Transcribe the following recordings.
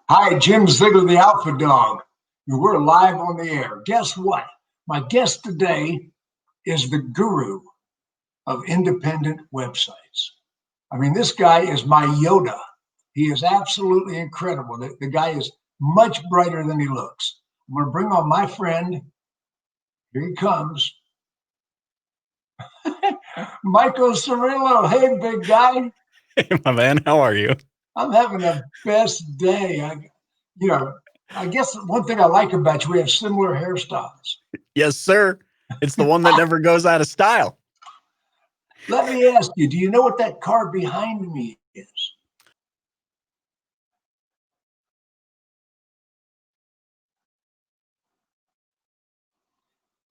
Hi, Jim Ziegler, the Alpha Dawg. We're live on the air. Guess what? My guest today is the guru of independent websites. I mean, this guy is my Yoda. He is absolutely incredible. The guy is much brighter than he looks. I'm going to bring on my friend. Here he comes. Michael Cirillo. Hey, big guy. Hey, my man, how are you? I'm having the best day. I guess one thing I like about you, we have similar hairstyles. Yes, sir. It's the one that never goes out of style. Let me ask you, do you know what that car behind me is?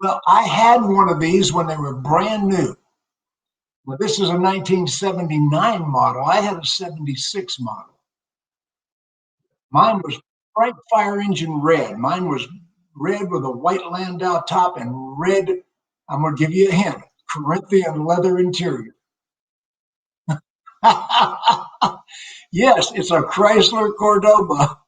Well, I had one of these when they were brand new. Well, this is a 1979 model. I had a 76 model. Mine was bright fire engine red. Mine was red with a white Landau top and red, I'm going to give you a hint, Corinthian leather interior. Yes, it's a Chrysler Cordoba.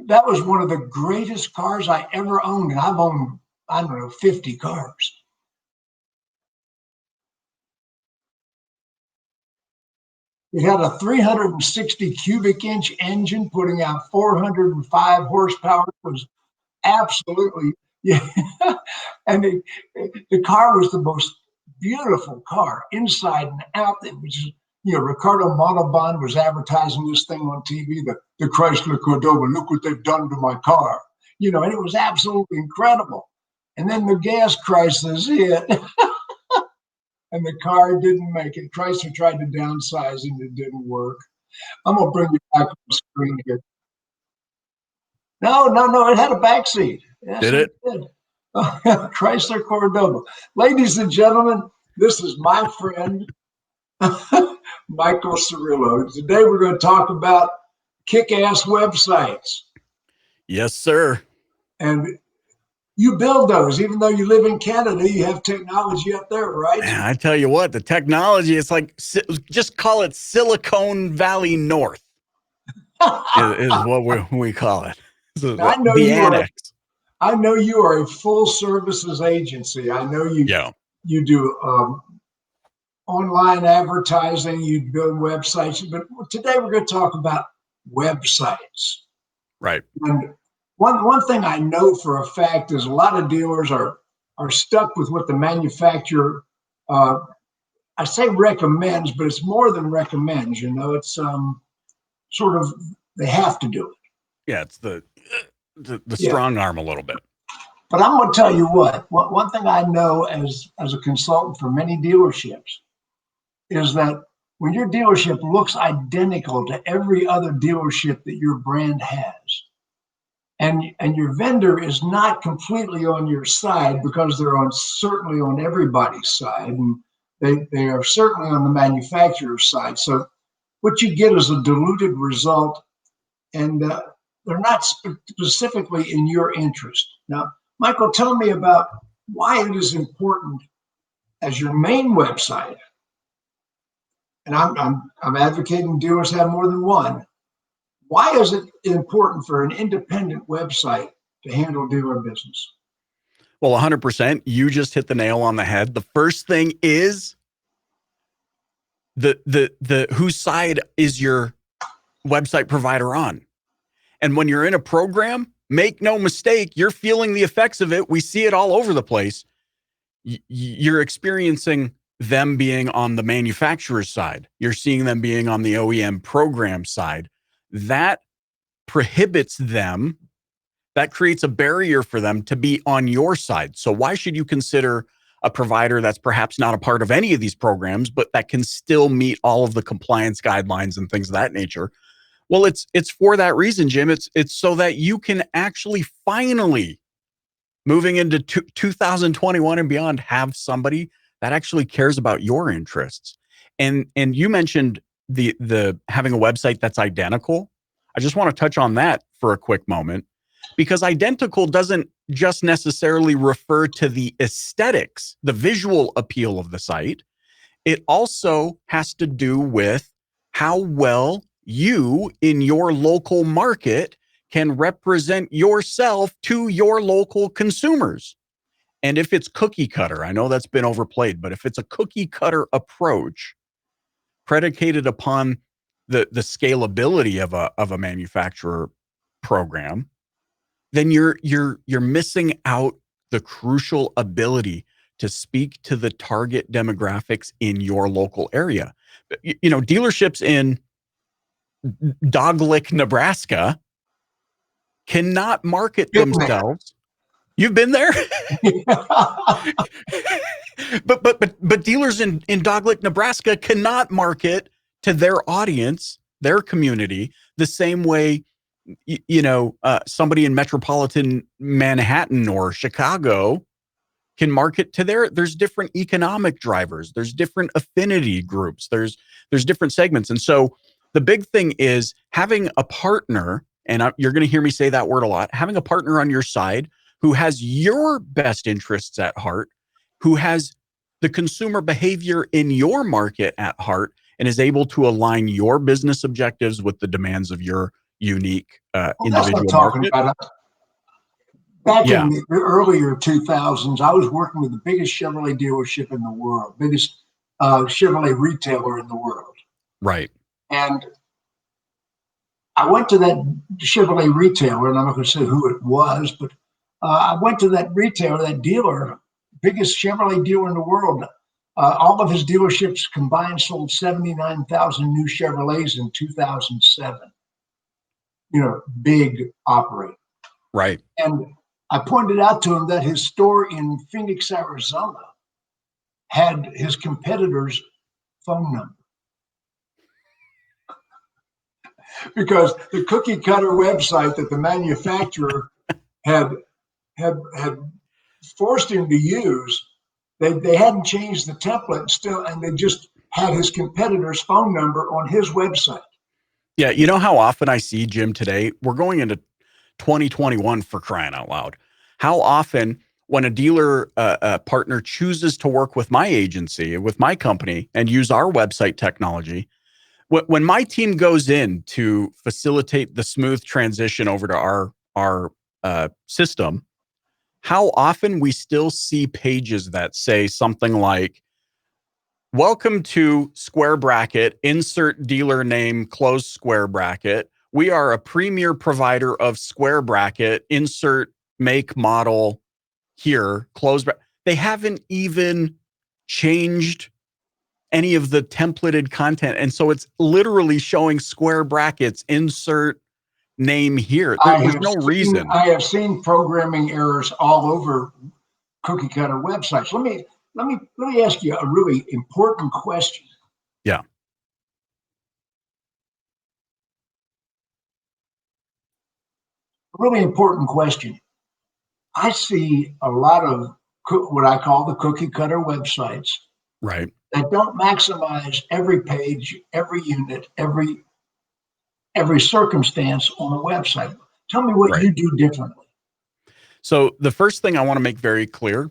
That was one of the greatest cars I ever owned. And I've owned, I don't know, 50 cars. It had a 360 cubic inch engine putting out 405 horsepower. It was absolutely, yeah. And the car was the most beautiful car inside and out. It was just, Ricardo Montalban was advertising this thing on TV, the Chrysler Cordoba. Look what they've done to my car. And it was absolutely incredible. And then the gas crisis hit, and the car didn't make it. Chrysler tried to downsize, and it didn't work. I'm gonna bring you back on the screen here. No, it had a back seat. Yes, Did it? did. Chrysler Cordoba. Ladies and gentlemen, this is my friend, Michael Cirillo. Today we're going to talk about kick-ass websites. Yes, sir. And you build those, even though you live in Canada, you have technology up there, right? Man, I tell you what, the technology, it's like, just call it Silicon Valley North is what we call it. So I know the you annex. I know you are a full services agency. I know you do online advertising, you build websites, but today we're going to talk about websites. Right. And one thing I know for a fact is a lot of dealers are stuck with what the manufacturer, I say recommends, but it's more than recommends. It's sort of they have to do it. Yeah, it's the strong arm a little bit. But I'm going to tell you one thing I know as a consultant for many dealerships is that when your dealership looks identical to every other dealership that your brand has, and your vendor is not completely on your side because they're certainly on everybody's side, and they are certainly on the manufacturer's side. So what you get is a diluted result, and they're not specifically in your interest. Now, Michael, tell me about why it is important as your main website. And I'm advocating dealers have more than one. Why is it important for an independent website to handle dealer business? Well, 100%. You just hit the nail on the head. The first thing is the whose side is your website provider on? And when you're in a program, make no mistake, you're feeling the effects of it. We see it all over the place. You're experiencing them being on the manufacturer's side. You're seeing them being on the OEM program side. That prohibits them. That creates a barrier for them to be on your side. So why should you consider a provider that's perhaps not a part of any of these programs, but that can still meet all of the compliance guidelines and things of that nature? Well, it's for that reason, Jim. It's so that you can actually finally, moving into 2021 and beyond, have somebody that actually cares about your interests. And you mentioned the having a website that's identical. I just want to touch on that for a quick moment, because identical doesn't just necessarily refer to the aesthetics, the visual appeal of the site. It also has to do with how well you in your local market can represent yourself to your local consumers. And if it's cookie cutter, I know that's been overplayed, but if it's a cookie cutter approach predicated upon the scalability of a manufacturer program, then you're missing out the crucial ability to speak to the target demographics in your local area. Dealerships in Dog Nebraska cannot market Been there. themselves. You've been there? but dealers in Dog Lick, Nebraska cannot market to their audience, their community, the same way somebody in metropolitan Manhattan or Chicago can market to there's different economic drivers, there's different affinity groups, there's different segments. And so the big thing is having a partner, and you're going to hear me say that word a lot, having a partner on your side who has your best interests at heart, who has the consumer behavior in your market at heart, and is able to align your business objectives with the demands of your unique individual market. Back in the earlier 2000s, I was working with the biggest Chevrolet dealership in the world, biggest Chevrolet retailer in the world. Right. And I went to that Chevrolet retailer, and I'm not going to say who it was, but I went to that retailer, that dealer, biggest Chevrolet dealer in the world. All of his dealerships combined sold 79,000 new Chevrolets in 2007. Big operator. Right. And I pointed out to him that his store in Phoenix, Arizona had his competitor's phone number. Because the cookie cutter website that the manufacturer had forced him to use, they hadn't changed the template still, and they just had his competitor's phone number on his website. Yeah, you know how often I see, Jim, today, we're going into 2021 for crying out loud. How often when a dealer partner chooses to work with my agency, with my company, and use our website technology, when my team goes in to facilitate the smooth transition over to our system, how often we still see pages that say something like, "Welcome to square bracket, insert dealer name, close square bracket. We are a premier provider of square bracket, insert make model here, close bracket." They haven't even changed any of the templated content. And so it's literally showing square brackets, insert name here. There's no reason. I have seen programming errors all over cookie cutter websites. Let me ask you a really important question. Yeah. A really important question. I see a lot of what I call the cookie cutter websites, right, that don't maximize every page, every unit, every circumstance on a website. Tell me what you do differently. So the first thing I want to make very clear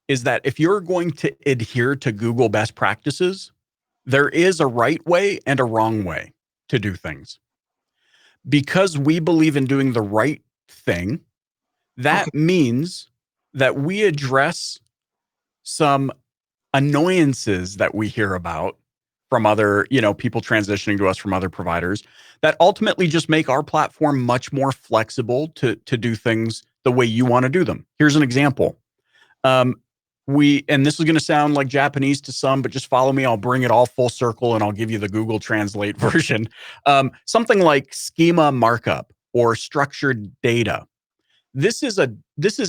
is that if you're going to adhere to Google best practices, there is a right way and a wrong way to do things. Because we believe in doing the right thing, that means that we address some annoyances that we hear about from other, people transitioning to us from other providers that ultimately just make our platform much more flexible to do things the way you want to do them. Here's an example. And this is going to sound like Japanese to some, but just follow me. I'll bring it all full circle and I'll give you the Google Translate version. Something like schema markup or structured data. This is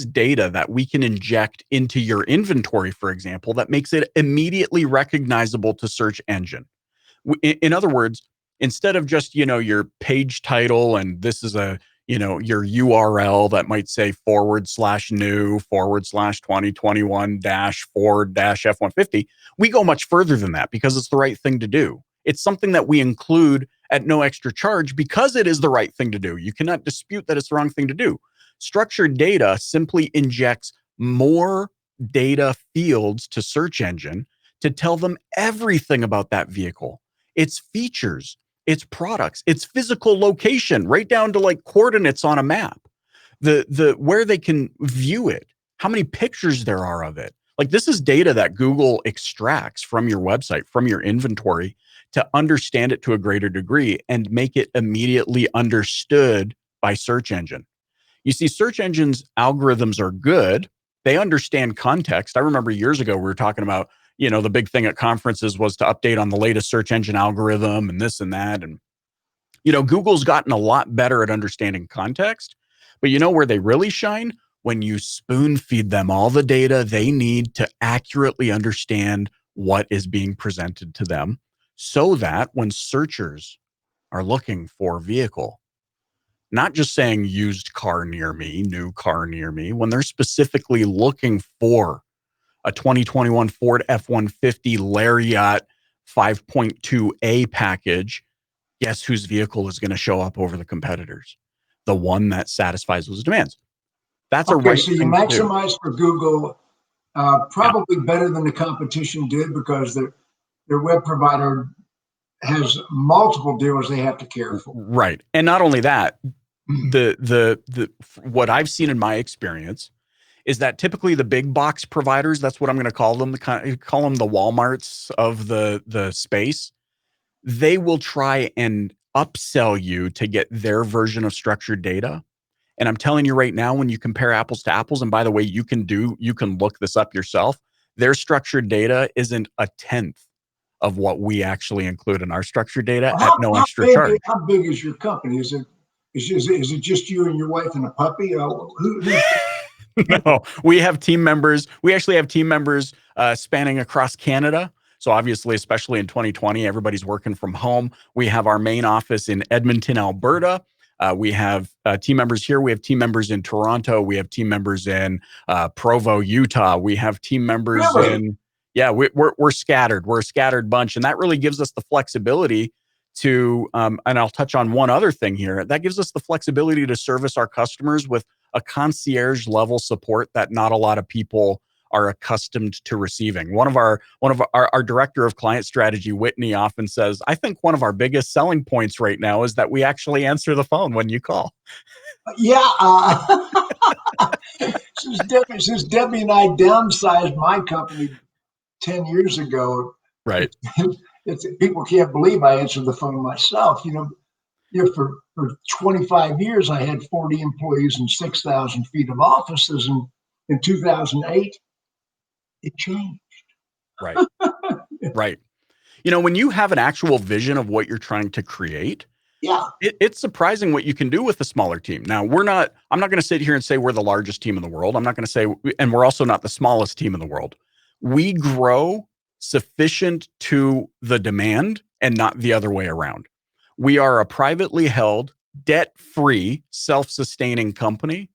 data that we can inject into your inventory, for example, that makes it immediately recognizable to search engine. In other words, instead of just, your page title, and this is your URL that might say /new/2021-Ford-F-150, we go much further than that because it's the right thing to do. It's something that we include at no extra charge because it is the right thing to do. You cannot dispute that it's the wrong thing to do. Structured data simply injects more data fields to search engine to tell them everything about that vehicle. its features, its products, its physical location, right down to like coordinates on a map, the where they can view it, how many pictures there are of it. Like this is data that Google extracts from your website, from your inventory, to understand it to a greater degree and make it immediately understood by search engine. You see, search engines algorithms are good. They understand context. I remember years ago we were talking about, the big thing at conferences was to update on the latest search engine algorithm and this and that. And Google's gotten a lot better at understanding context, but you know where they really shine? When you spoon feed them all the data they need to accurately understand what is being presented to them, so that when searchers are looking for vehicle, not just saying used car near me, new car near me, when they're specifically looking for a 2021 Ford F-150 Lariat 5.2A package, guess whose vehicle is going to show up over the competitors? The one that satisfies those demands. That's a Okay, right so you thing to do. maximize for Google, Yeah, probably better than the competition did because their web provider has multiple dealers they have to care for. right. And not only that, the what I've seen in my experience is that typically the big box providers, that's what I'm going to call them, call them the Walmarts of the space, they will try and upsell you to get their version of structured data. And I'm telling you right now, when you compare apples to apples, and by the way, you can look this up yourself, their structured data isn't a tenth of what we actually include in our structured data Well, at no how extra big charge. how big is your company? Is it just you and your wife and a puppy? Who's No, we have team members. We actually have team members spanning across Canada. So obviously, especially in 2020, everybody's working from home. We have our main office in Edmonton, Alberta. We have team members here. We have team members in Toronto. We have team members in Provo, Utah. We have team members really? in, yeah, we're scattered. We're a scattered bunch. And that really gives us the flexibility to, and I'll touch on one other thing here, that gives us the flexibility to service our customers with a concierge level support that not a lot of people are accustomed to receiving. One of our director of client strategy, Whitney, often says, I think one of our biggest selling points right now is that we actually answer the phone when you call. Yeah. Since Debbie and I downsized my company 10 years ago, Right. people can't believe I answered the phone myself. For 25 years, I had 40 employees and 6,000 feet of offices. And in 2008, it changed. Right. Right. When you have an actual vision of what you're trying to create, Yeah. it's surprising what you can do with a smaller team. Now, I'm not going to sit here and say we're the largest team in the world. I'm not going to say, and we're also not the smallest team in the world. We grow sufficient to the demand and not the other way around. We are a privately held, debt-free, self-sustaining company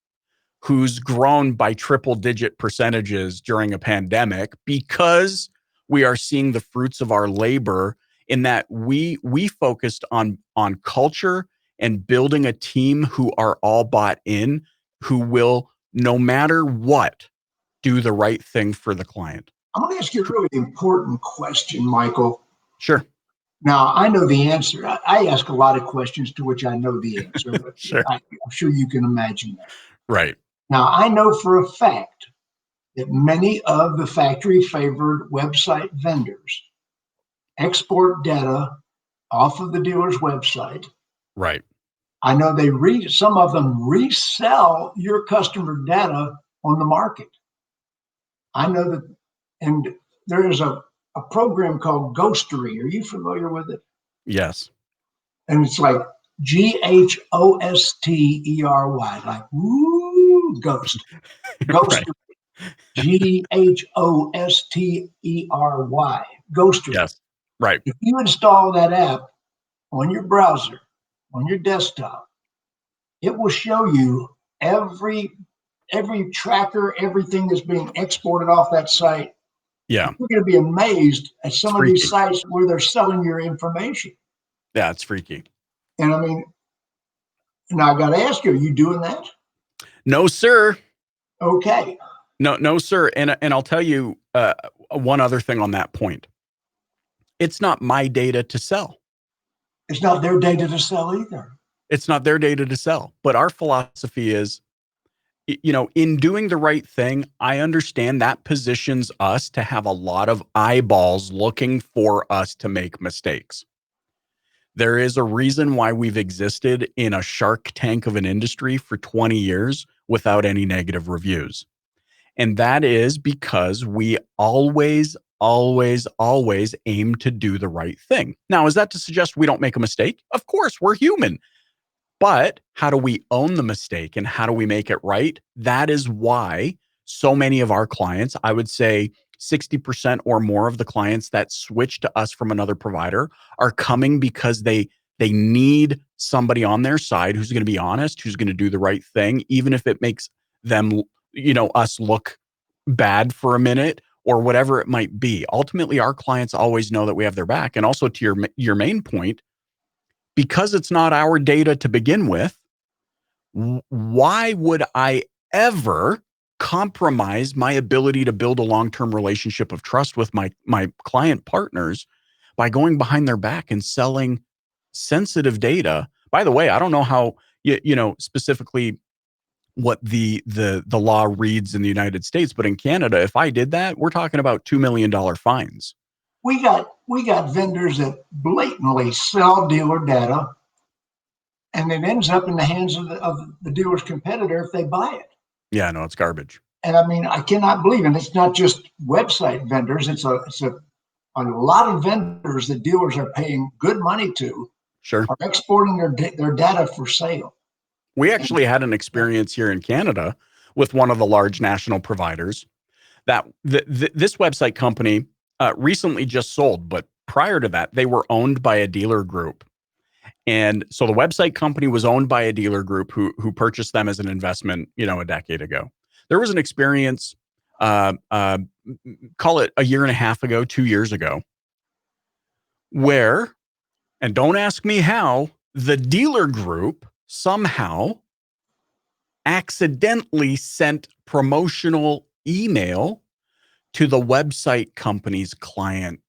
who's grown by triple-digit percentages during a pandemic because we are seeing the fruits of our labor, in that we focused on culture and building a team who are all bought in, who will, no matter what, do the right thing for the client. I'm going to ask you a really important question, Michael. Sure. Now, I know the answer. I ask a lot of questions to which I know the answer, but Sure. I'm sure you can imagine that. Right. Now, I know for a fact that many of the factory favored website vendors export data off of the dealer's website. Right. I know some of them resell your customer data on the market. I know that, and there is a program called Ghostery. Are you familiar with it? Yes. And it's like Ghostery, like woo, ghost. Right. Ghostery. Ghostery. Ghostery. Yes. Right. If you install that app on your browser, on your desktop, it will show you every tracker, everything that's being exported off that site. Yeah. You're going to be amazed at It's some of these freaky. sites where they're selling your information. Yeah, it's freaky. And I mean, now I got to ask you, are you doing that? No, sir. Okay. No, sir. And I'll tell you one other thing on that point. It's not my data to sell. It's not their data to sell either. It's not their data to sell. But our philosophy is, in doing the right thing, I understand that positions us to have a lot of eyeballs looking for us to make mistakes. There is a reason why we've existed in a shark tank of an industry for 20 years without any negative reviews. And that is because we always, always, always aim to do the right thing. Now, is that to suggest we don't make a mistake? Of course, we're human. But how do we own the mistake and how do we make it right? That is why so many of our clients, I would say 60% or more of the clients that switch to us from another provider are coming because they need somebody on their side who's going to be honest, who's going to do the right thing, even if it makes them, us look bad for a minute or whatever it might be. Ultimately, our clients always know that we have their back. And also to your main point, because it's not our data to begin with, why would I ever compromise my ability to build a long-term relationship of trust with my client partners by going behind their back and selling sensitive data? By the way, I don't know how specifically what the law reads in the United States, but in Canada, if I did that, we're talking about $2 million fines. We got vendors that blatantly sell dealer data, and it ends up in the hands of the dealer's competitor if they buy it. Yeah, no, it's garbage. And I mean, I cannot believe, and it's not just website vendors. It's a lot of vendors that dealers are paying good money to. Sure. Are exporting their data for sale. We actually had an experience here in Canada with one of the large national providers that this website company recently just sold, but prior to that, they were owned by a dealer group. And so the website company was owned by a dealer group who purchased them as an investment, a decade ago. There was an experience, call it a year and a half ago, 2 years ago, where, and don't ask me how, the dealer group somehow accidentally sent promotional email to the website company's client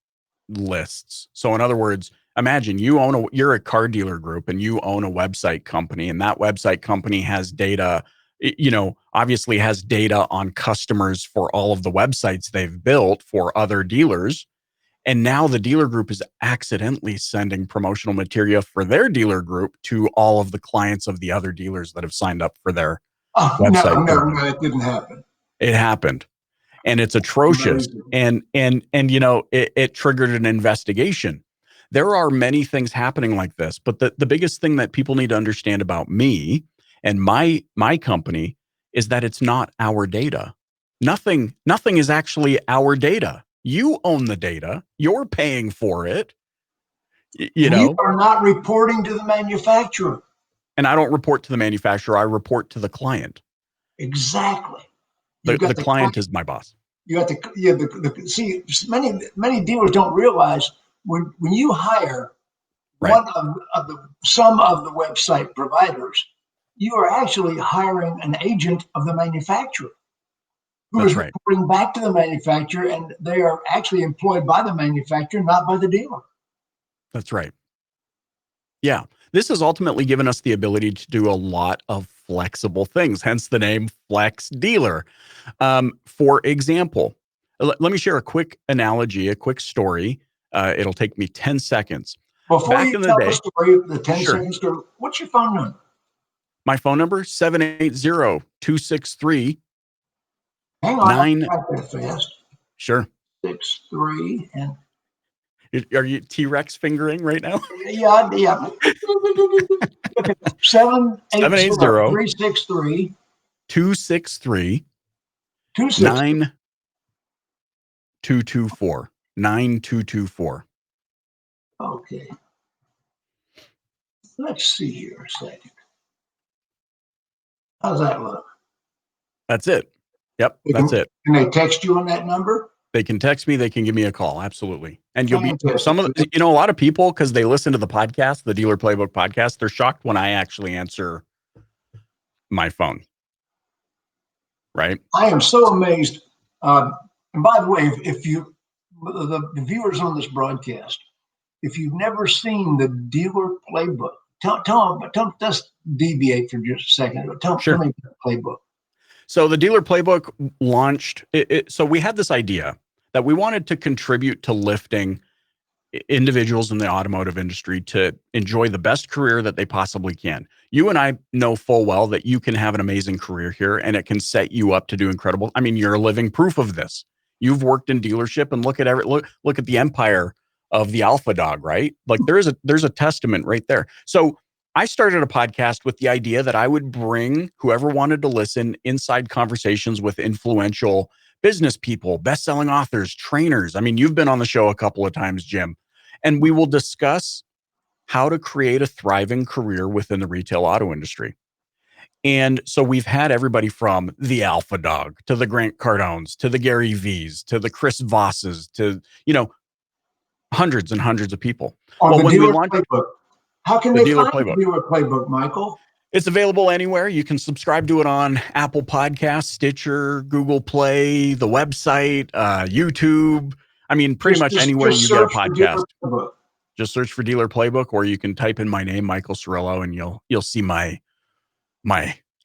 lists. So in other words, imagine you're a car dealer group and you own a website company, and that website company has data, obviously has data on customers for all of the websites they've built for other dealers. And now the dealer group is accidentally sending promotional material for their dealer group to all of the clients of the other dealers that have signed up for their website. No, it didn't happen. It happened. And it's atrocious. Amazing. And it triggered an investigation. There are many things happening like this, but the biggest thing that people need to understand about me and my company is that it's not our data. Nothing is actually our data. You own the data. You're paying for it. You are not reporting to the manufacturer. And I don't report to the manufacturer. I report to the client. Exactly. The client is my boss. You got see, many dealers don't realize when you hire one of some of the website providers, you are actually hiring an agent of the manufacturer who is reporting back to the manufacturer, and they are actually employed by the manufacturer, not by the dealer. That's right. Yeah. This has ultimately given us the ability to do a lot of flexible things, hence the name Flex Dealer. For example, let me share a quick analogy, a quick story. It'll take me 10 seconds. Before you tell the story, the 10-second story, what's your phone number? My phone number, 780-263. Hang on, I'll type that fast. Sure. 63 and... Are you T-Rex fingering right now? Yeah. 780-363. 263. 9224. 9224. Okay. Let's see here a second. How's that look? That's it. Yep, that's it. Can they text you on that number? They can text me. They can give me a call. Absolutely. And you'll be a lot of people, because they listen to the podcast, the Dealer Playbook podcast, they're shocked when I actually answer my phone. Right. I am so amazed. And by the way, if you, the viewers on this broadcast, if you've never seen the dealer playbook, let's deviate for just a second. Tell Sure. me the playbook. So the dealer playbook launched. So we had this idea that we wanted to contribute to lifting individuals in the automotive industry to enjoy the best career that they possibly can. You and I know full well that you can have an amazing career here and it can set you up to do incredible. I mean, you're a living proof of this. You've worked in dealership and look at the empire of the Alpha Dawg, right? Like there's a testament right there. So I started a podcast with the idea that I would bring whoever wanted to listen inside conversations with influential business people, best-selling authors, trainers. I mean, you've been on the show a couple of times, Jim, and we will discuss how to create a thriving career within the retail auto industry. And so we've had everybody from the Alpha Dawg to the Grant Cardones to the Gary V's to the Chris Vosses to, hundreds and hundreds of people. On the When we dealer launched playbook. How can the they dealer find playbook, the dealer playbook, Michael? it's available anywhere. You can subscribe to it on Apple Podcasts, Stitcher, Google Play, the website, YouTube. I mean, pretty much anywhere you get a podcast. Just search for Dealer Playbook, or you can type in my name, Michael Cirillo, and you'll see my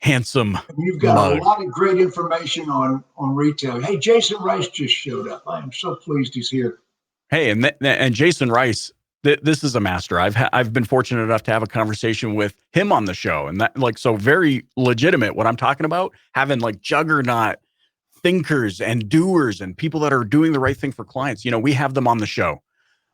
handsome You've got mug. a lot of great information on retail. Hey, Jason Rice just showed up. I am so pleased he's here. Hey, and Jason Rice, this is a master. I've been fortunate enough to have a conversation with him on the show, and that so very legitimate. What I'm talking about, having like juggernaut thinkers and doers and people that are doing the right thing for clients. We have them on the show.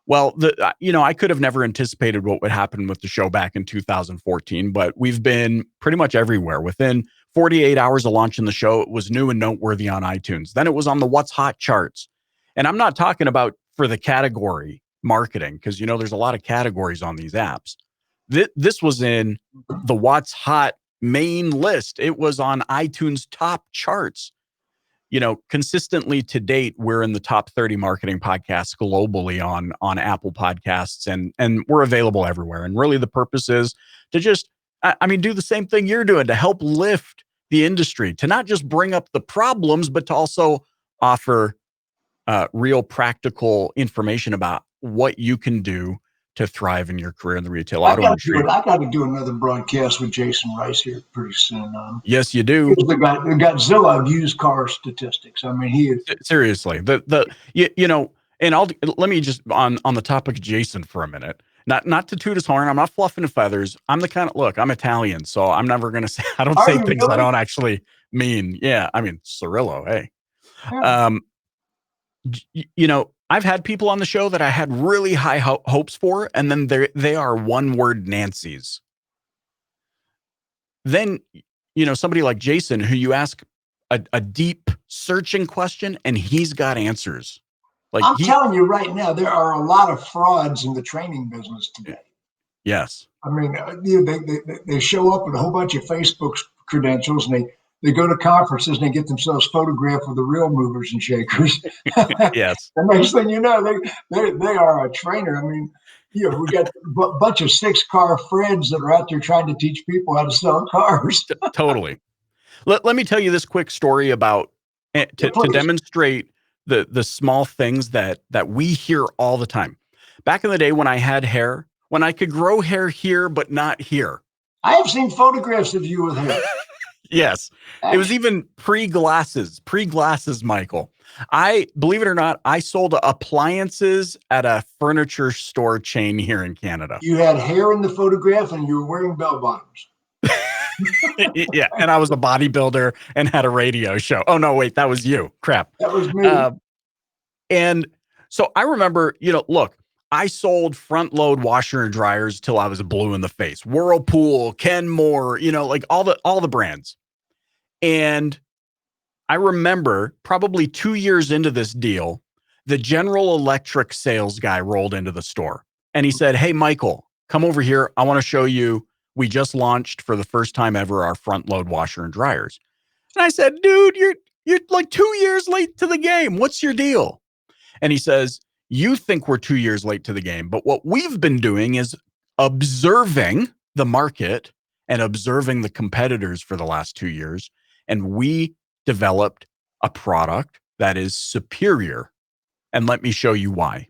Well, I could have never anticipated what would happen with the show back in 2014, but we've been pretty much everywhere. Within 48 hours of launching the show, it was new and noteworthy on iTunes. Then it was on the What's Hot charts. And I'm not talking about for the category marketing, because, there's a lot of categories on these apps. This was in the What's Hot main list. It was on iTunes top charts. Consistently to date, we're in the top 30 marketing podcasts globally on Apple Podcasts, and we're available everywhere. And really the purpose is to just, do the same thing you're doing, to help lift the industry, to not just bring up the problems, but to also offer real practical information about what you can do to thrive in your career in the retail auto industry. I got to do another broadcast with Jason Rice here pretty soon. Yes, you do. The Godzilla of used car statistics. I mean, he is seriously and let me just on the topic of Jason for a minute. Not to toot his horn. I'm not fluffing feathers. I'm the kind of look. I'm Italian, so I'm never going to say. I don't say things I don't actually mean. Yeah, I mean Cirillo. Hey, yeah. I've had people on the show that I had really high hopes for, and then they are one-word Nancy's. Then, somebody like Jason, who you ask a deep searching question, and he's got answers. I'm telling you right now, there are a lot of frauds in the training business today. Yes. I mean, they show up with a whole bunch of Facebook credentials, and they go to conferences and they get themselves photographed with the real movers and shakers. Yes. The next thing you know, they are a trainer. I mean, we got a bunch of 6-car Freds that are out there trying to teach people how to sell cars. Totally. Let me tell you this quick story about to demonstrate the small things that we hear all the time. Back in the day when I had hair, when I could grow hair here but not here. I have seen photographs of you with hair. Yes. It was even pre-glasses, Michael. Believe it or not, I sold appliances at a furniture store chain here in Canada. You had hair in the photograph and you were wearing bell bottoms. Yeah. And I was a bodybuilder and had a radio show. Oh, no, wait, that was you. Crap. That was me. And so I remember, look, I sold front load washer and dryers till I was blue in the face. Whirlpool, Kenmore, like all the brands. And I remember probably 2 years into this deal, the General Electric sales guy rolled into the store and he said, "Hey, Michael, come over here. I want to show you. We just launched for the first time ever our front load washer and dryers." And I said, "Dude, you're like 2 years late to the game. What's your deal?" And he says, "You think we're 2 years late to the game, but what we've been doing is observing the market and observing the competitors for the last 2 years. And we developed a product that is superior. And let me show you why."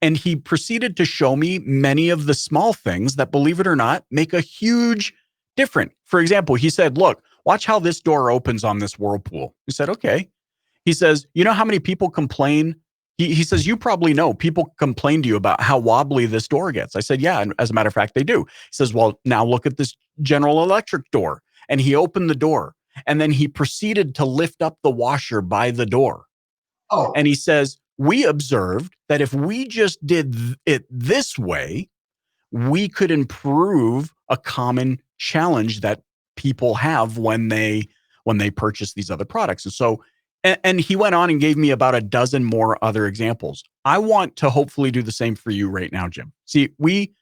And he proceeded to show me many of the small things that, believe it or not, make a huge difference. For example, he said, look, watch how this door opens on this whirlpool. He said, okay. He says, you know how many people complain? He says, you probably know people complain to you about how wobbly this door gets. I said, yeah. And as a matter of fact, they do. He says, well, now look at this General Electric door. And he opened the door. And then he proceeded to lift up the washer by the door. Oh, And he says, we observed that if we just did it this way, we could improve a common challenge that people have when they purchase these other products. And so, and he went on and gave me about a dozen more other examples. I want to hopefully do the same for you right now, Jim. See, we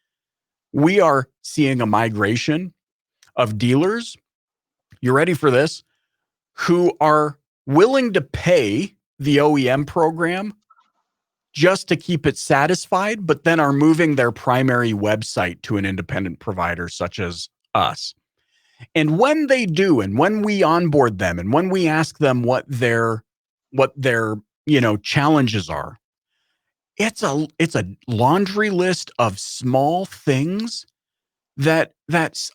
are seeing a migration of dealers. You ready for this? Who are willing to pay the OEM program just to keep it satisfied, but then are moving their primary website to an independent provider such as us. And when they do, and when we onboard them, and when we ask them what their challenges are, it's a laundry list of small things that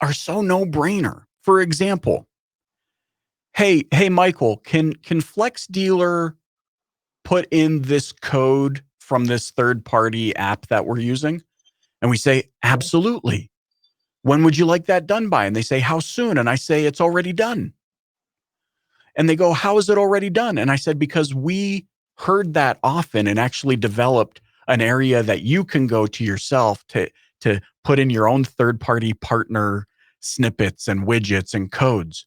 are so no-brainer. For example, hey Michael, can Flex Dealer put in this code from this third-party app that we're using? And we say, absolutely. When would you like that done by? And they say, how soon? And I say, it's already done. And they go, how is it already done? And I said, because we heard that often and actually developed an area that you can go to yourself to put in your own third-party partner snippets and widgets and codes.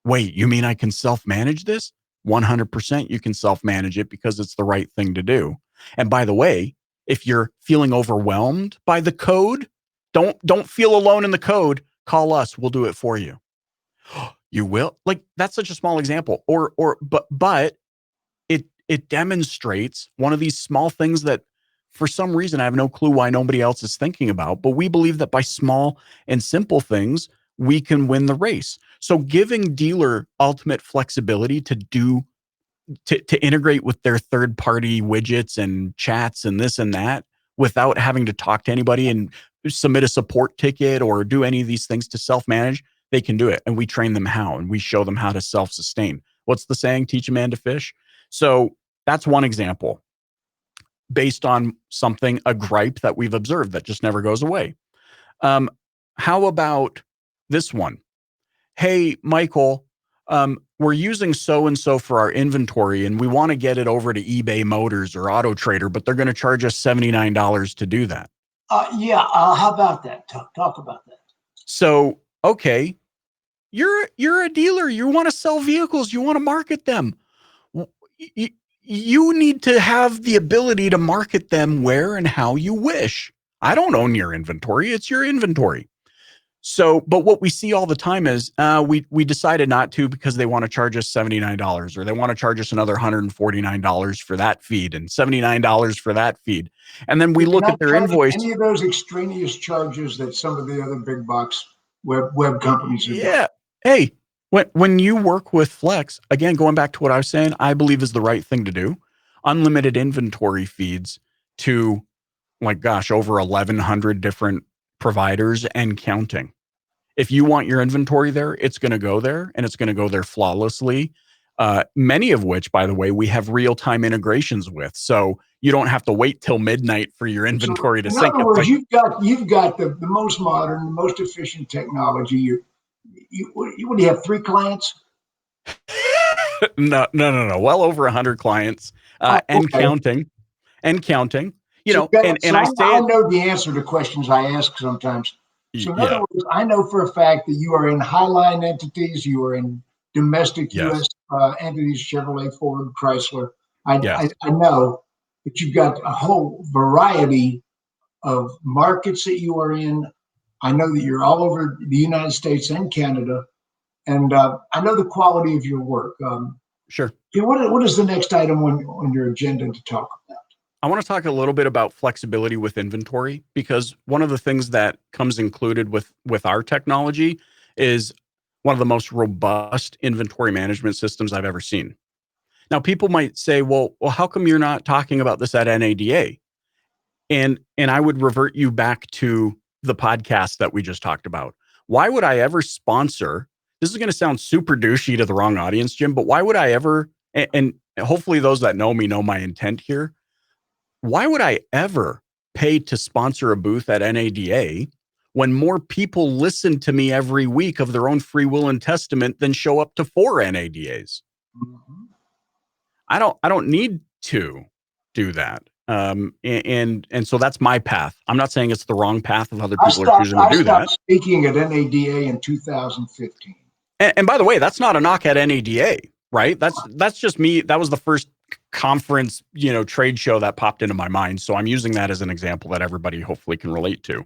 Wait, you mean I can self-manage this? 100% you can self-manage it because it's the right thing to do. And by the way, if you're feeling overwhelmed by the code, don't feel alone in the code. Call us. We'll do it for you. You will? Like, that's such a small example. But it demonstrates one of these small things that for some reason I have no clue why nobody else is thinking about, but we believe that by small and simple things, we can win the race. So giving dealer ultimate flexibility to integrate with their third-party widgets and chats and this and that without having to talk to anybody and submit a support ticket or do any of these things to self-manage, they can do it. And we train them how, and we show them how to self-sustain. What's the saying? Teach a man to fish. So that's one example based on a gripe that we've observed that just never goes away. How about this one? Hey, Michael, we're using so-and-so for our inventory and we want to get it over to eBay Motors or Auto Trader, but they're going to charge us $79 to do that. How about that? Talk about that. So, okay, you're a dealer. You want to sell vehicles. You want to market them. You need to have the ability to market them where and how you wish. I don't own your inventory. It's your inventory. So, but what we see all the time is we decided not to because they want to charge us $79 or they want to charge us another $149 for that feed and $79 for that feed. And then we look at their invoice. Any of those extraneous charges that some of the other big box web companies are doing. Yeah. Hey, when you work with Flex, again, going back to what I was saying, I believe is the right thing to do. Unlimited inventory feeds to, over 1,100 different providers and counting. If you want your inventory there, it's going to go there and it's going to go there flawlessly. Many of which, by the way, we have real-time integrations with. So you don't have to wait till midnight for your inventory to sync. In other words, you've got the most modern, the most efficient technology. What do you have, 3 clients? No. Well over 100 clients and counting. I know the answer to questions I ask sometimes. So in other words, I know for a fact that you are in highline entities, you are in domestic U.S. Entities, Chevrolet, Ford, Chrysler. I know that you've got a whole variety of markets that you are in. I know that you're all over the United States and Canada, and I know the quality of your work. Sure. What is the next item on your agenda to talk about? I want to talk a little bit about flexibility with inventory, because one of the things that comes included with our technology is one of the most robust inventory management systems I've ever seen. Now, people might say, well, how come you're not talking about this at NADA? And I would revert you back to the podcast that we just talked about. Why would I ever sponsor? This is going to sound super douchey to the wrong audience, Jim, but why would I ever, and hopefully those that know me know my intent here. Why would I ever pay to sponsor a booth at NADA when more people listen to me every week of their own free will and testament than show up to 4 NADAs? Mm-hmm. I don't need to do that. And so that's my path. I'm not saying it's the wrong path if other people are choosing to do that. I stopped speaking at NADA in 2015. And by the way, that's not a knock at NADA, right? That's just me. That was the first conference, trade show that popped into my mind. So I'm using that as an example that everybody hopefully can relate to.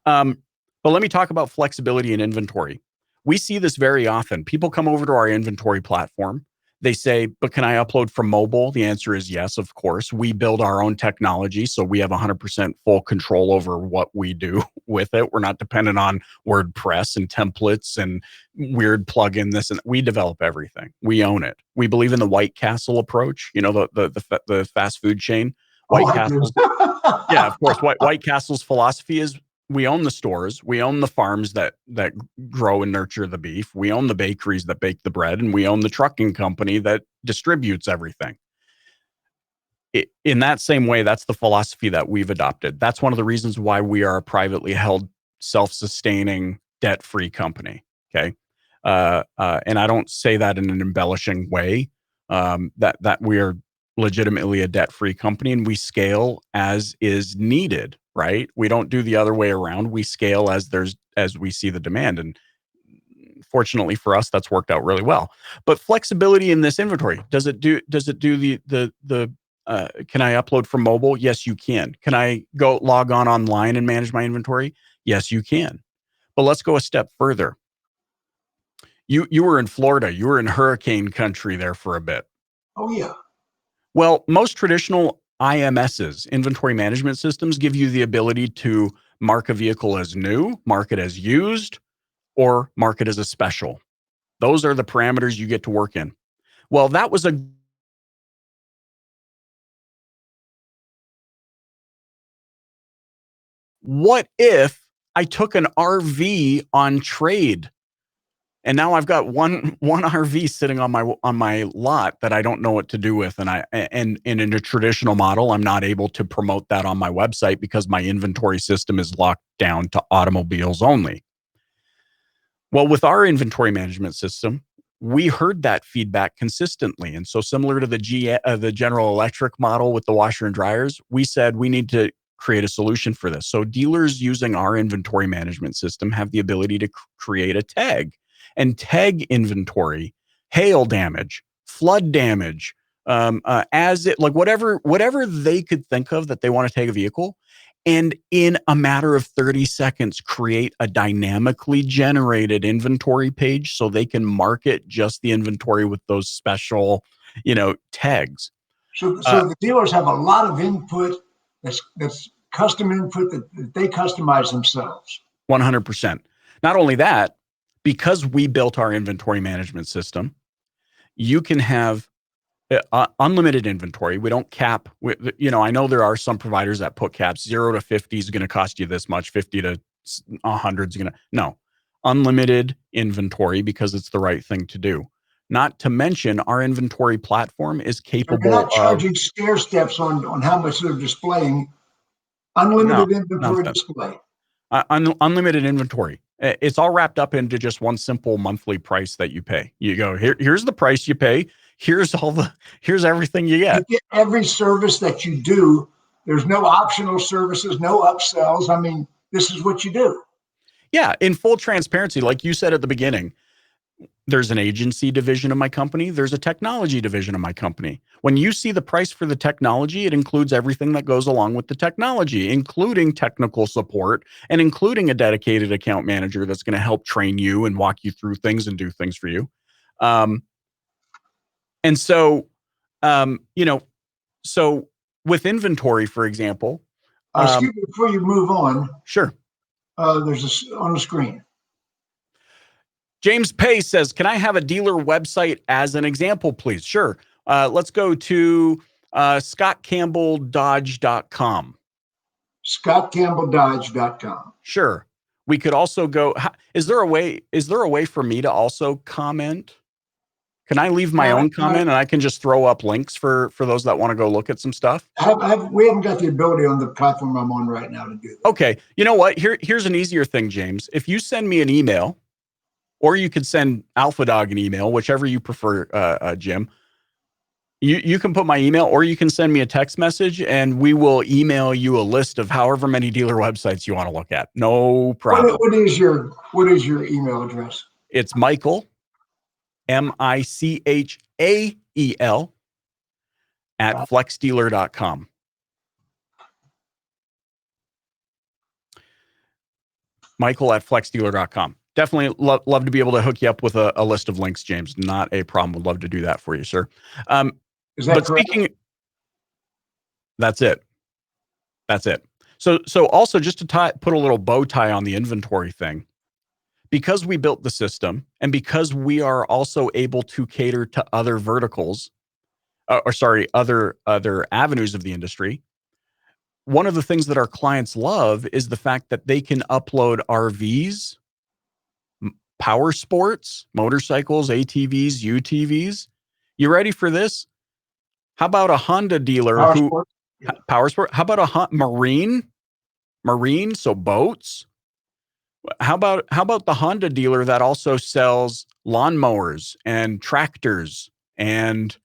But let me talk about flexibility in inventory. We see this very often. People come over to our inventory platform. They say, but can I upload from mobile? The answer is yes, of course. We build our own technology, so we have 100% full control over what we do with it. We're not dependent on WordPress and templates and weird plugin this, and we develop everything. We own it. We believe in the White Castle approach, the fast food chain. White Castle. Yeah, of course. White Castle's philosophy is we own the stores, we own the farms that grow and nurture the beef, we own the bakeries that bake the bread, and we own the trucking company that distributes everything. In that same way, that's the philosophy that we've adopted. That's one of the reasons why we are a privately held, self-sustaining, debt-free company. Okay, and I don't say that in an embellishing way. That we are legitimately a debt-free company, and we scale as is needed. Right? We don't do the other way around. We scale as we see the demand. And fortunately for us, that's worked out really well. But flexibility in this inventory, does it do the can I upload from mobile? Yes, you can. Can I go log on online and manage my inventory? Yes, you can. But let's go a step further. You were in Florida. You were in hurricane country there for a bit. Oh, yeah. Well, most traditional IMSs, inventory management systems, give you the ability to mark a vehicle as new, mark it as used, or mark it as a special. Those are the parameters you get to work in. Well, that was what if I took an RV on trade? And now I've got one RV sitting on my lot that I don't know what to do with. And in a traditional model, I'm not able to promote that on my website because my inventory system is locked down to automobiles only. Well, with our inventory management system, we heard that feedback consistently. And so similar to the General Electric model with the washer and dryers, we said we need to create a solution for this. So dealers using our inventory management system have the ability to create a tag and tag inventory, hail damage, flood damage, as it like whatever they could think of that they want to tag a vehicle. And in a matter of 30 seconds, create a dynamically generated inventory page so they can market just the inventory with those special, tags. So the dealers have a lot of input that's custom input that they customize themselves. 100%. Not only that, because we built our inventory management system, you can have unlimited inventory. We don't cap. I know there are some providers that put caps. 0 to 50 is going to cost you this much. 50 to 100 is going to no. Unlimited inventory because it's the right thing to do. Not to mention, our inventory platform is capable. You're not charging stair steps on how much they're displaying. Unlimited inventory display. Unlimited inventory. It's all wrapped up into just one simple monthly price that you pay. You go, here's the price you pay. Here's everything you get. You get every service that you do. There's no optional services, no upsells. I mean, this is what you do. Yeah, in full transparency, like you said at the beginning, there's an agency division of my company. There's a technology division of my company. When you see the price for the technology, it includes everything that goes along with the technology, including technical support and including a dedicated account manager that's going to help train you and walk you through things and do things for you. And so, so with inventory, for example. Excuse me, before you move on. Sure. There's on the screen. James Pace says, can I have a dealer website as an example, please? Sure. Let's go to scottcampbelldodge.com. ScottCampbellDodge.com. Sure. We could also go. Is there a way for me to also comment? Can I leave my own comment and I can just throw up links for those that want to go look at some stuff? We haven't got the ability on the platform I'm on right now to do that. Okay. You know what? Here's an easier thing, James. If you send me an email, or you could send Alpha Dawg an email, whichever you prefer, Jim. You can put my email, or you can send me a text message, and we will email you a list of however many dealer websites you want to look at. No problem. What is your email address? It's Michael, Michael at flexdealer.com. Michael at flexdealer.com. Definitely love to be able to hook you up with a list of links, James. Not a problem. Would love to do that for you, sir. Is that correct? That's it. So also just to put a little bow tie on the inventory thing, because we built the system and because we are also able to cater to other verticals, other avenues of the industry. One of the things that our clients love is the fact that they can upload RVs, power sports, motorcycles, ATVs, UTVs. You ready for this? How about a Honda dealer power sport? How about a marine? So boats. How about the Honda dealer that also sells lawnmowers and tractors and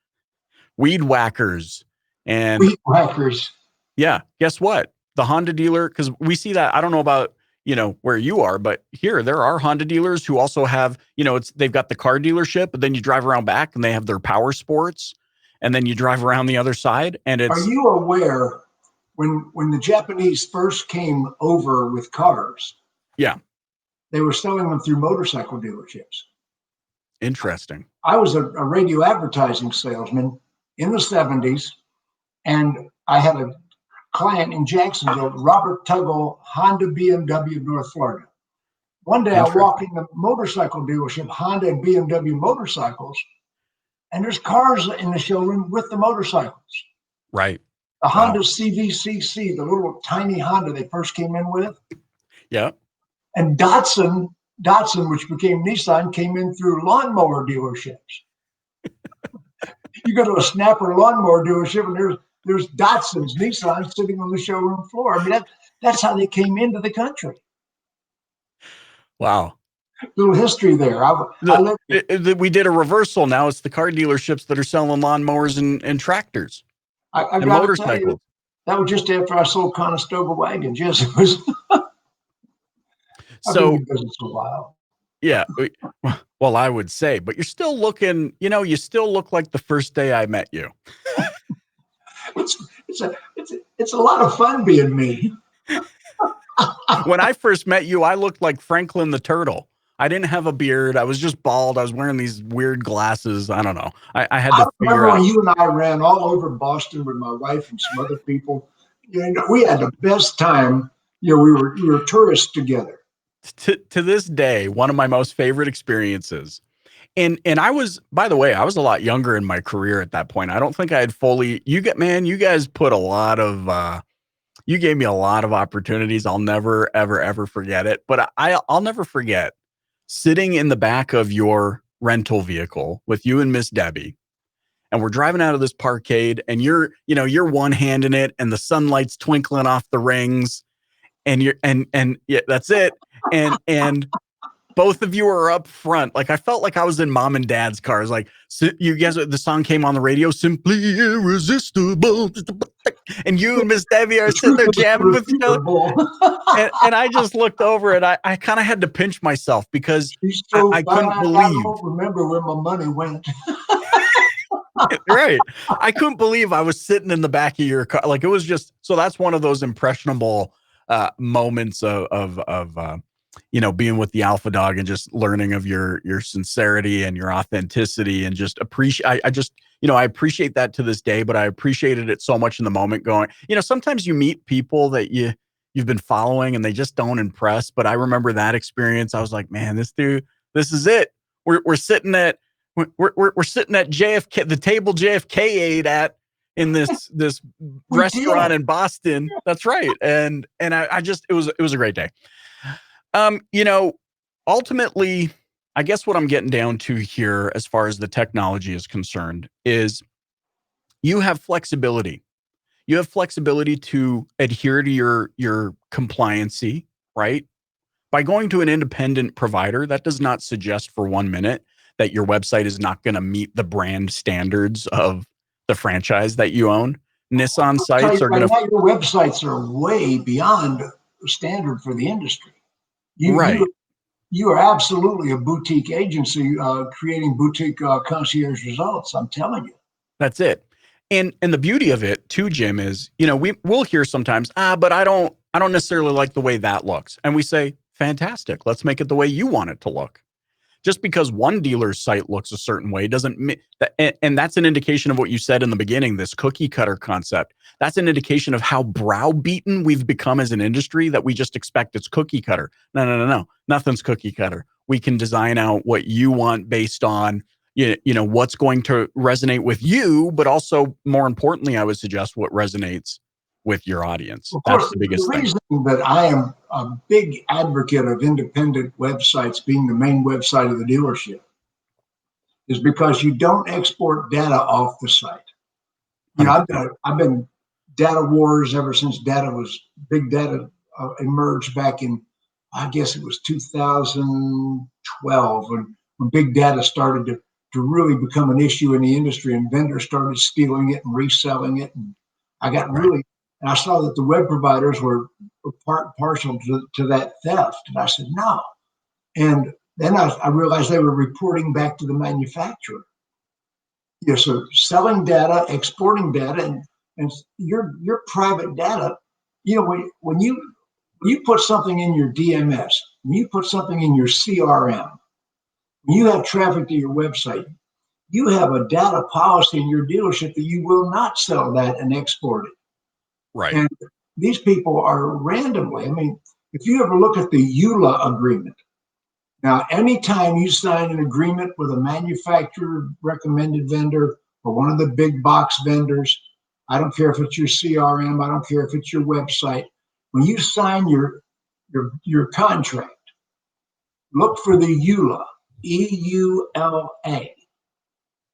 weed whackers and weed whackers? Yeah. Guess what? The Honda dealer, because we see that. I don't know about where you are, but here there are Honda dealers who also have, they've got the car dealership, but then you drive around back and they have their power sports, and then you drive around the other side, and it's. Are you aware when the Japanese first came over with cars? Yeah. They were selling them through motorcycle dealerships. Interesting. I was a radio advertising salesman in the 70s, and I had a client in Jacksonville, Robert Tuggle, Honda BMW, North Florida. One day I walk in the motorcycle dealership, Honda and BMW motorcycles, and there's cars in the showroom with the motorcycles. Right. The Honda CVCC, the little tiny Honda they first came in with. Yeah. And Datsun, which became Nissan, came in through lawnmower dealerships. You go to a Snapper lawnmower dealership and there's Datsuns, Nissans sitting on the showroom floor. I mean, that's how they came into the country. Wow. Little history there. We did a reversal. Now it's the car dealerships that are selling lawnmowers and tractors and motorcycles. That was just after I sold Conestoga wagons. Yes, it was. I've been in business a while. Yeah. Well, I would say, but you're still looking, you still look like the first day I met you. It's a lot of fun being me. When I first met you, I looked like Franklin the Turtle. I didn't have a beard. I was just bald. I was wearing these weird glasses. I don't know. I had to figure out. When you and I ran all over Boston with my wife and some other people. We had the best time. We were tourists together. To this day, one of my most favorite experiences. And I was, by the way, I was a lot younger in my career at that point. I don't think I had fully, you guys put a lot of, you gave me a lot of opportunities. I'll never, ever, ever forget it. But I'll never forget sitting in the back of your rental vehicle with you and Miss Debbie. And we're driving out of this parkade, and you're one-handing it, and the sunlight's twinkling off the rings, and yeah, that's it. And both of you are up front. Like, I felt like I was in mom and dad's cars. Like, you guys, the song came on the radio, Simply Irresistible. And you and Miss Debbie are sitting there jamming with each other. And I just looked over and I kind of had to pinch myself because I couldn't believe. I don't remember where my money went. Right. I couldn't believe I was sitting in the back of your car. Like, it was just, so that's one of those impressionable moments of being with the Alpha Dawg and just learning of your sincerity and your authenticity, and just appreciate. I appreciate that to this day, but I appreciated it so much in the moment going, sometimes you meet people that you've been following and they just don't impress. But I remember that experience. I was like, man, this dude, this is it. We're sitting at JFK, the table JFK ate at, in this We restaurant did. in Boston. That's right. And I just it was a great day. You know, ultimately, I guess what I'm getting down to here as far as the technology is concerned is you have flexibility. You have flexibility to adhere to your compliancy, right? By going to an independent provider, that does not suggest for 1 minute that your website is not going to meet the brand standards of the franchise that you own. Nissan I'll tell sites you are right going to now, your websites are way beyond standard for the industry. You right. you you are absolutely a boutique agency creating boutique concierge results. I'm telling you. That's it. And the beauty of it too, Jim, is, we'll hear sometimes, but I don't necessarily like the way that looks. And we say, fantastic. Let's make it the way you want it to look. Just because one dealer's site looks a certain way doesn't mean that, and that's an indication of what you said in the beginning, this cookie cutter concept. That's an indication of how browbeaten we've become as an industry that we just expect it's cookie cutter. No, no, no, no. Nothing's cookie cutter. We can design out what you want based on what's going to resonate with you, but also more importantly, I would suggest what resonates with your audience. Of That's course, the the biggest thing. reason that I am a big advocate of independent websites being the main website of the dealership is because you don't export data off the site. You know, 100%. I've been data wars ever since big data emerged back in, I guess it was 2012 when big data started to really become an issue in the industry and vendors started stealing it and reselling it. And I got Right. really, and I saw that the web providers were partial to that theft. And I said, no. And then I realized they were reporting back to the manufacturer. So selling data, exporting data, and your private data. When you put something in your DMS, when you put something in your CRM, when you have traffic to your website, you have a data policy in your dealership that you will not sell that and export it. Right. And these people are randomly. I mean, if you ever look at the EULA agreement, now, anytime you sign an agreement with a manufacturer recommended vendor or one of the big box vendors, I don't care if it's your CRM, I don't care if it's your website, when you sign your contract, look for the EULA, EULA.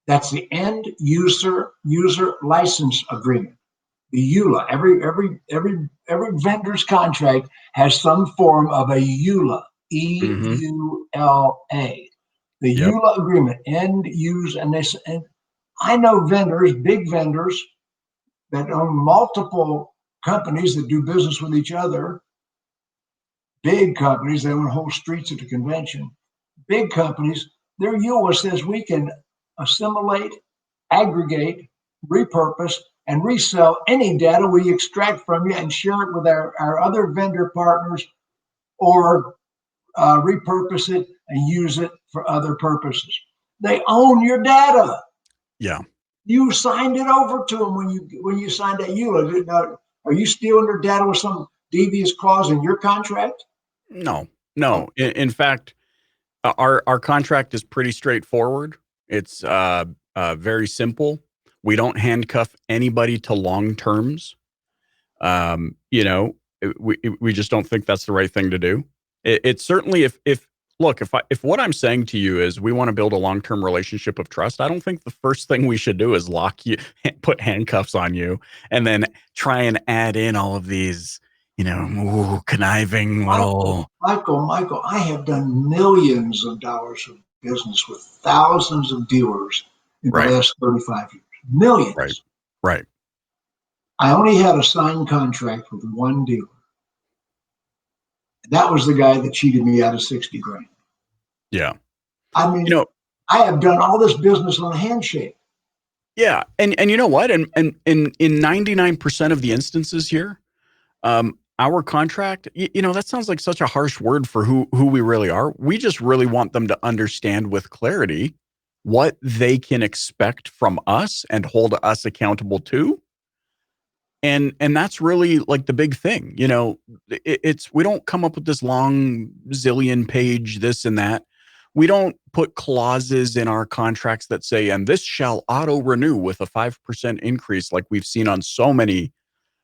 That's the end user license agreement. The EULA. Every vendor's contract has some form of a EULA. Mm-hmm. EULA. The Yep. EULA agreement, end use, and I know vendors, big vendors that own multiple companies that do business with each other. Big companies, they own whole streets at the convention. Big companies, their EULA says we can assimilate, aggregate, repurpose, and resell any data we extract from you and share it with our other vendor partners or repurpose it and use it for other purposes. They own your data. Yeah. You signed it over to them when you signed that EULA. Now, are you stealing their data with some devious clause in your contract? No, Oh, no. In fact, our contract is pretty straightforward. It's very simple. We don't handcuff anybody to long terms. Um, you know, we just don't think that's the right thing to do. It's certainly if look, if what I'm saying to you is we want to build a long-term relationship of trust, I don't think the first thing we should do is lock you, put handcuffs on you, and then try and add in all of these, conniving Michael, little Michael, I have done millions of dollars of business with thousands of dealers in the right, last 35 years. right, Millions. right. I only had a signed contract with one dealer. That was the guy that cheated me out of 60 grand. Yeah. I You mean, know, I have done all this business on a handshake. yeah. And you know what? And in 99% of the instances here, our contract, that sounds like such a harsh word for who we really are. We just really want them to understand with clarity what they can expect from us and hold us accountable to. And that's really like the big thing. It's we don't come up with this long zillion page this and that. We don't put clauses in our contracts that say, and this shall auto renew with a 5% increase, like we've seen on so many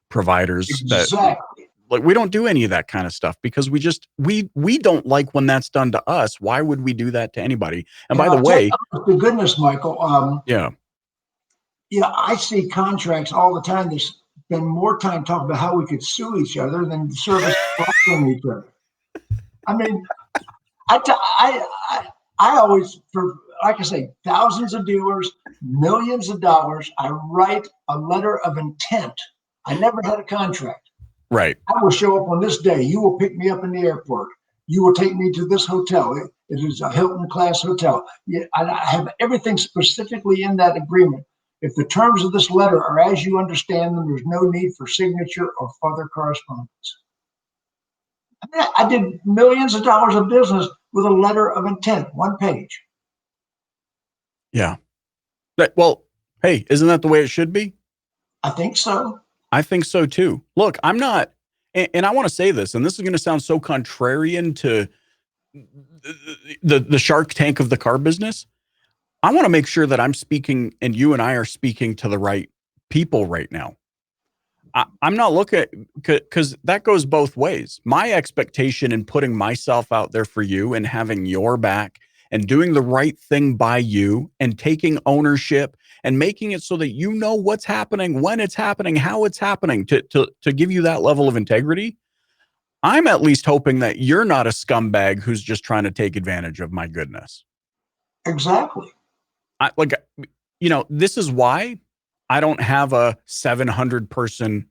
providers that Exactly. like we don't do any of that kind of stuff because we don't like when that's done to us. Why would we do that to anybody? And by the I'll tell you, way, honest to goodness, Michael, yeah, I see contracts all the time that spend more time talking about how we could sue each other than service providing each other. I mean, I always, for like I say, thousands of dealers, millions of dollars. I write a letter of intent. I never had a contract. right. I will show up on this day. You will pick me up in the airport. You will take me to this hotel. It is a Hilton class hotel. Yeah, I have everything specifically in that agreement. If the terms of this letter are as you understand them, there's no need for signature or further correspondence. I did millions of dollars of business with a letter of intent, one page. Yeah. Well, hey, isn't that the way it should be? I think so. I think so too. Look, I'm not, and I want to say this, and this is going to sound so contrarian to the Shark Tank of the car business. I want to make sure that I'm speaking and you and I are speaking to the right people right now. I'm not looking, because that goes both ways. My expectation in putting myself out there for you and having your back and doing the right thing by you and taking ownership and making it so that you know what's happening, when it's happening, how it's happening, to give you that level of integrity. I'm at least hoping that you're not a scumbag who's just trying to take advantage of my goodness. Exactly. This is why I don't have a 700 person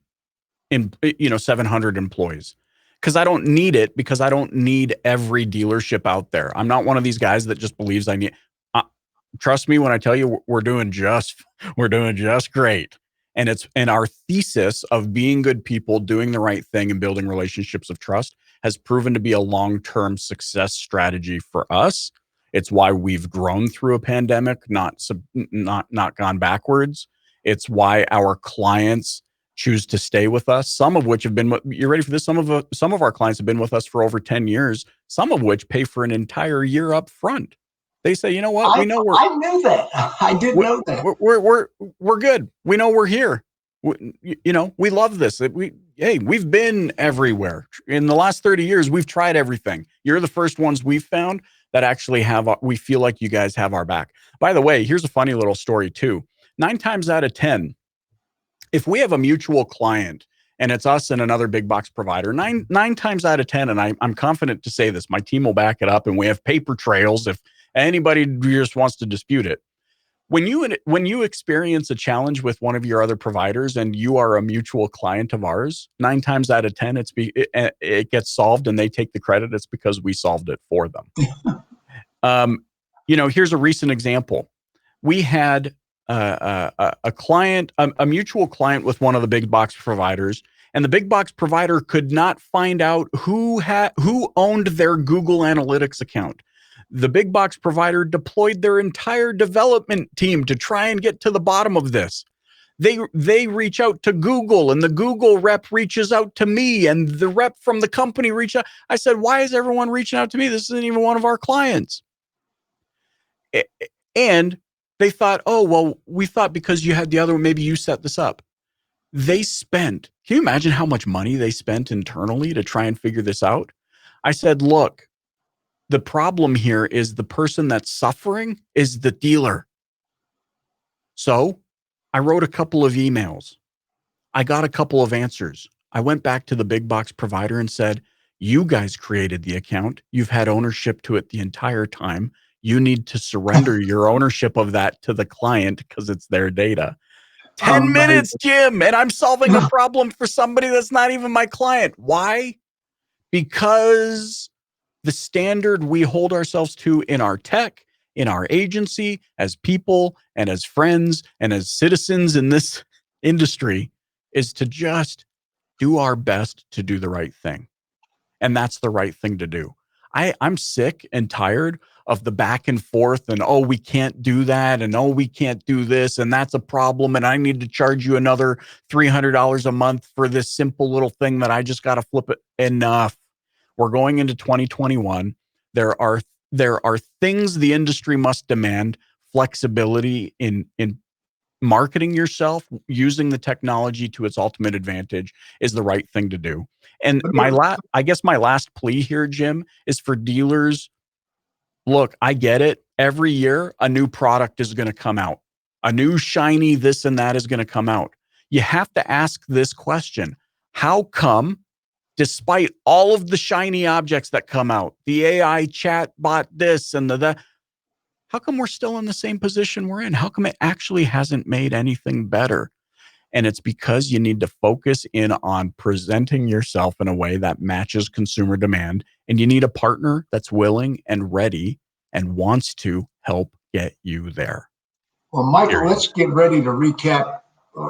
700 employees, because I don't need it, because I don't need every dealership out there. I'm not one of these guys that just believes I need, trust me when I tell you we're doing just great. And our thesis of being good people, doing the right thing and building relationships of trust has proven to be a long-term success strategy for us. It's why we've grown through a pandemic, not gone backwards. It's why our clients choose to stay with us. Some of which have been, you're ready for this? Some of our clients have been with us for over 10 years, some of which pay for an entire year up front. They say, you know what? I knew that. I did know that. We're good. We know we're here. We love this. We've been everywhere. In the last 30 years, we've tried everything. You're the first ones we've found that actually we feel like you guys have our back. By the way, here's a funny little story too. 9 times out of 10, if we have a mutual client and it's us and another big box provider, nine times out of 10, and I'm confident to say this, my team will back it up, and we have paper trails if anybody just wants to dispute it. When you experience a challenge with one of your other providers and you are a mutual client of ours, 9 times out of 10, it gets solved and they take the credit. It's because we solved it for them. Here's a recent example. We had a client, a mutual client with one of the big box providers, and the big box provider could not find out who owned their Google Analytics account. The big box provider deployed their entire development team to try and get to the bottom of this. They reach out to Google, and the Google rep reaches out to me, and the rep from the company reach out. I said, why is everyone reaching out to me? This isn't even one of our clients. And they thought, oh, well, we thought because you had the other one, maybe you set this up. Can you imagine how much money they spent internally to try and figure this out? I said, look, the problem here is the person that's suffering is the dealer. So I wrote a couple of emails. I got a couple of answers. I went back to the big box provider and said, you guys created the account. You've had ownership to it the entire time. You need to surrender your ownership of that to the client because it's their data. 10 minutes, Jim, and I'm solving a problem for somebody that's not even my client. Why? Because the standard we hold ourselves to in our tech, in our agency, as people and as friends and as citizens in this industry is to just do our best to do the right thing. And that's the right thing to do. I'm sick and tired of the back and forth and, oh, we can't do that. And, oh, we can't do this. And that's a problem. And I need to charge you another $300 a month for this simple little thing that I just got to flip it. Enough. We're going into 2021. There are there are things the industry must demand. Flexibility in marketing yourself, using the technology to its ultimate advantage is the right thing to do. And I guess my last plea here, Jim, is for dealers. Look, I get it. Every year, a new product is going to come out. A new shiny this and that is going to come out. You have to ask this question. How come, despite all of the shiny objects that come out, the AI chat bot this and the how come we're still in the same position we're in? How come it actually hasn't made anything better? And it's because you need to focus in on presenting yourself in a way that matches consumer demand. And you need a partner that's willing and ready and wants to help get you there. Well, Michael, let's get ready to recap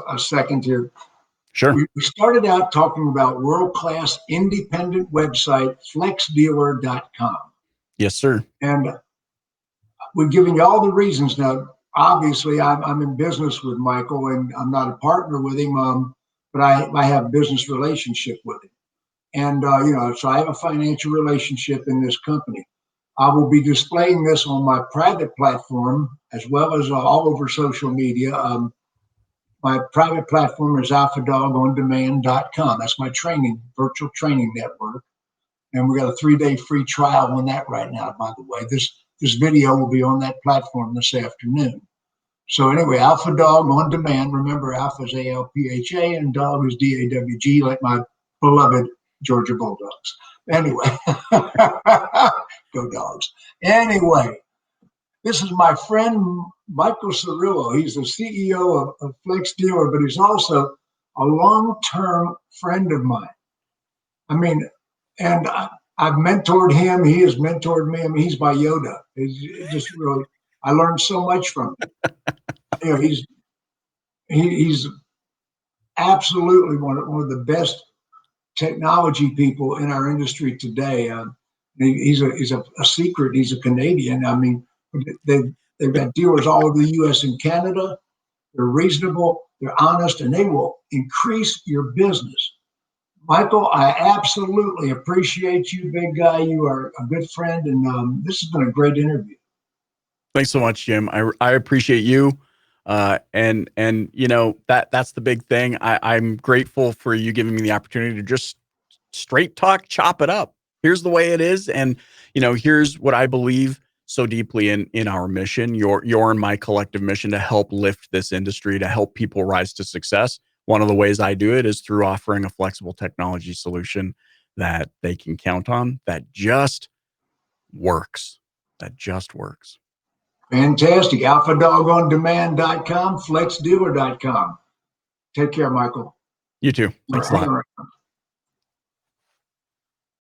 a second here. Sure. We started out talking about world-class independent website, flexdealer.com. Yes, sir. And we've given you all the reasons. Now, obviously, I'm in business with Michael, and I'm not a partner with him, but I have a business relationship with him. And, so I have a financial relationship in this company. I will be displaying this on my private platform as well as all over social media. My private platform is alphadawgondemand.com. That's my virtual training network. And we got a 3-day free trial on that right now, by the way. This video will be on that platform this afternoon. So anyway, Alpha Dawg on Demand. Remember, Alpha is ALPHA and Dog is DAWG, like my beloved Georgia Bulldogs. Anyway, go Dogs. Anyway, this is my friend, Michael Cirillo. He's the CEO of Flex Dealer, but he's also a long-term friend of mine. I mean, and I've mentored him. He has mentored me. I mean, he's my Yoda. He's just really, I learned so much from him. He's absolutely one of the best technology people in our industry today. He's a secret. He's a Canadian. I mean, they've got dealers all over the U.S. and Canada. They're reasonable, they're honest, and they will increase your business. Michael, I absolutely appreciate you, big guy. You are a good friend, and this has been a great interview. Thanks so much, Jim. I appreciate you. And that's the big thing. I'm grateful for you giving me the opportunity to just straight talk, chop it up. Here's the way it is. And, here's what I believe so deeply in our mission, your and my collective mission to help lift this industry, to help people rise to success. One of the ways I do it is through offering a flexible technology solution that they can count on, that just works. Fantastic. AlphaDawgOnDemand.com, FlexDealer.com. Take care, Michael. You too. Thanks a lot.